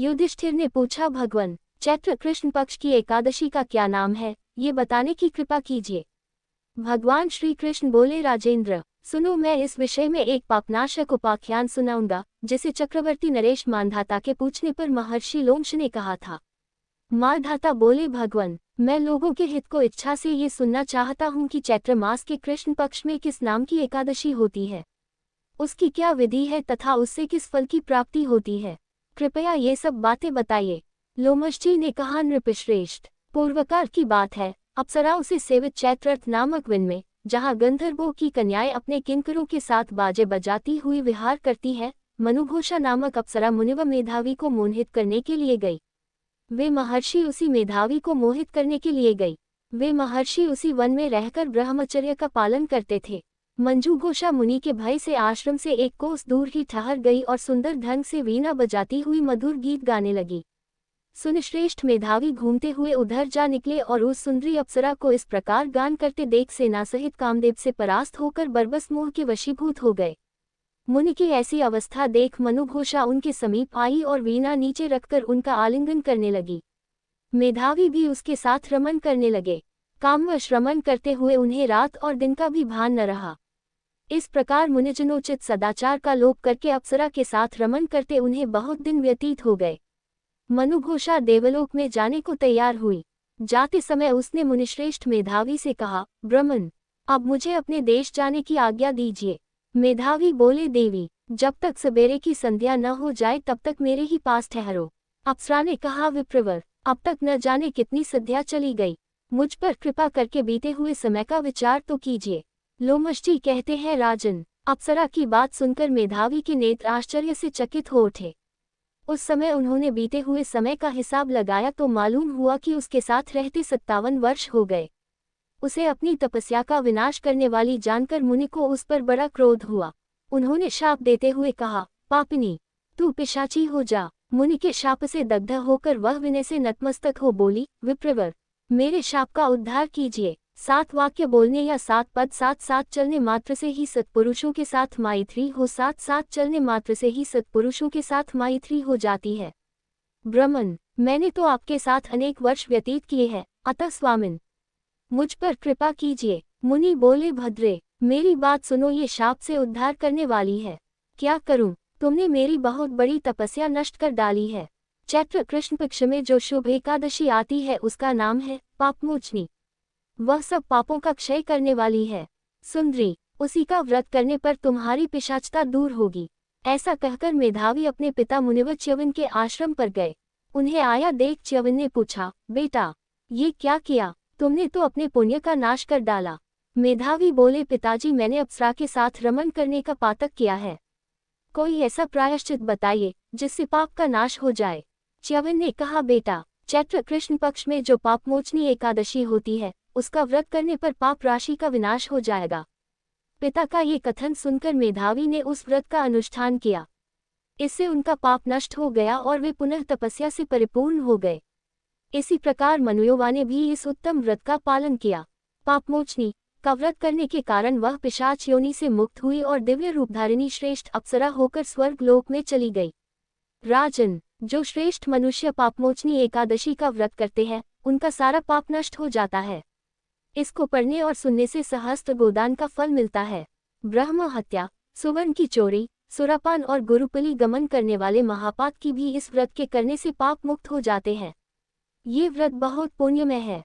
युधिष्ठिर ने पूछा, भगवान, चैत्र कृष्ण पक्ष की एकादशी का क्या नाम है, ये बताने की कृपा कीजिए। भगवान श्री कृष्ण बोले, राजेंद्र, सुनो, मैं इस विषय में एक पापनाशक उपाख्यान सुनाऊंगा, जिसे चक्रवर्ती नरेश मानधाता के पूछने पर महर्षि लोमश ने कहा था। मानधाता बोले, भगवान, मैं लोगों के हित को इच्छा से ये सुनना चाहता हूँ कि चैत्र मास के कृष्ण पक्ष में किस नाम की एकादशी होती है, उसकी क्या विधि है तथा उससे किस फल की प्राप्ति होती है। कृपया ये सब बातें बताइए। लोमश जी ने कहा, नृपश्रेष्ठ, पूर्वकाल की बात है, अप्सराओं से सेवित चैत्रर्थ नामक वन में, जहाँ गंधर्वों की कन्याएं अपने किंकरों के साथ बाजे बजाती हुई विहार करती है, मनुघोषा नामक अप्सरा मुनिव मेधावी को मोहित करने के लिए गई। वे महर्षि उसी मेधावी को मोहित करने के लिए गई। वे महर्षि उसी वन में रहकर ब्रह्मचर्य का पालन करते थे। मंजूघोषा मुनि के भय से आश्रम से एक कोस दूर ही ठहर गई और सुंदर ढंग से वीणा बजाती हुई मधुर गीत गाने लगी। सुनश्रेष्ठ मेधावी घूमते हुए उधर जा निकले और उस सुंदरी अप्सरा को इस प्रकार गान करते देख सेना सहित कामदेव से परास्त होकर बरबस मोह के वशीभूत हो गए। मुनि की ऐसी अवस्था देख मनुघोषा उनके समीप आई और वीणा नीचे रखकर उनका आलिंगन करने लगी। मेधावी भी उसके साथ रमन करने लगे। कामवश रमन करते हुए उन्हें रात और दिन का भी भान न रहा। इस प्रकार मुनिजनोचित सदाचार का लोप करके अप्सरा के साथ रमन करते उन्हें बहुत दिन व्यतीत हो गए। मनुघोषा देवलोक में जाने को तैयार हुई। जाते समय उसने मुनिश्रेष्ठ मेधावी से कहा, ब्रह्मन, अब मुझे अपने देश जाने की आज्ञा दीजिए। मेधावी बोले, देवी, जब तक सवेरे की संध्या न हो जाए तब तक मेरे ही पास ठहरो। अप्सरा ने कहा, विप्रवर, अब तक न जाने कितनी संध्या चली गई, मुझ पर कृपा करके बीते हुए समय का विचार तो कीजिए। लोमश जी कहते हैं, राजन, अप्सरा की बात सुनकर मेधावी के नेत्र आश्चर्य से चकित हो उठे। उस समय उन्होंने बीते हुए समय का हिसाब लगाया तो मालूम हुआ कि उसके साथ रहते 57 वर्ष हो गए। उसे अपनी तपस्या का विनाश करने वाली जानकर मुनि को उस पर बड़ा क्रोध हुआ। उन्होंने शाप देते हुए कहा, पापिनी, तू पिशाची हो जा। मुनि के शाप से दग्ध होकर वह विनय से नतमस्तक हो बोली, विप्रवर, मेरे शाप का उद्धार कीजिए। 7 वाक्य बोलने या 7 पद साथ साथ चलने मात्र से ही सत्पुरुषों के साथ मैत्री हो, साथ साथ चलने मात्र से ही सत्पुरुषों के साथ मैत्री हो जाती है। ब्रह्मन, मैंने तो आपके साथ अनेक वर्ष व्यतीत किए हैं, अतः स्वामिन, मुझ पर कृपा कीजिए। मुनि बोले, भद्रे, मेरी बात सुनो, ये शाप से उद्धार करने वाली है। क्या करूं? तुमने मेरी बहुत बड़ी तपस्या नष्ट कर डाली है। चैत्र कृष्ण पक्ष में जो शुभ एकादशी आती है उसका नाम है पापमोचनी। वह सब पापों का क्षय करने वाली है। सुंदरी, उसी का व्रत करने पर तुम्हारी पिशाचता दूर होगी। ऐसा कहकर मेधावी अपने पिता मुनिवर च्यवन के आश्रम पर गए। उन्हें आया देख च्यवन ने पूछा, बेटा, ये क्या किया? तुमने तो अपने पुण्य का नाश कर डाला। मेधावी बोले, पिताजी, मैंने अप्सरा के साथ रमन करने का पातक किया है। कोई ऐसा प्रायश्चित बताइए जिससे पाप का नाश हो जाए। च्यवन ने कहा, बेटा, चैत्र कृष्ण पक्ष में जो पापमोचनी एकादशी होती है उसका व्रत करने पर पाप राशि का विनाश हो जाएगा। पिता का ये कथन सुनकर मेधावी ने उस व्रत का अनुष्ठान किया। इससे उनका पाप नष्ट हो गया और वे पुनः तपस्या से परिपूर्ण हो गए। इसी प्रकार मनुयोवा ने भी इस उत्तम व्रत का पालन किया। पापमोचनी का व्रत करने के कारण वह पिशाच योनि से मुक्त हुई और दिव्य रूपधारिणी श्रेष्ठ अप्सरा होकर स्वर्ग लोक में चली गई। राजन, जो श्रेष्ठ मनुष्य पापमोचनी एकादशी का व्रत करते हैं उनका सारा पाप नष्ट हो जाता है। इसको पढ़ने और सुनने से सहस्त्र गोदान का फल मिलता है। ब्रह्म हत्या, सुवर्ण की चोरी, सुरापान और गुरुपली गमन करने वाले महापात की भी इस व्रत के करने से पाप मुक्त हो जाते हैं। ये व्रत बहुत पुण्यमय है।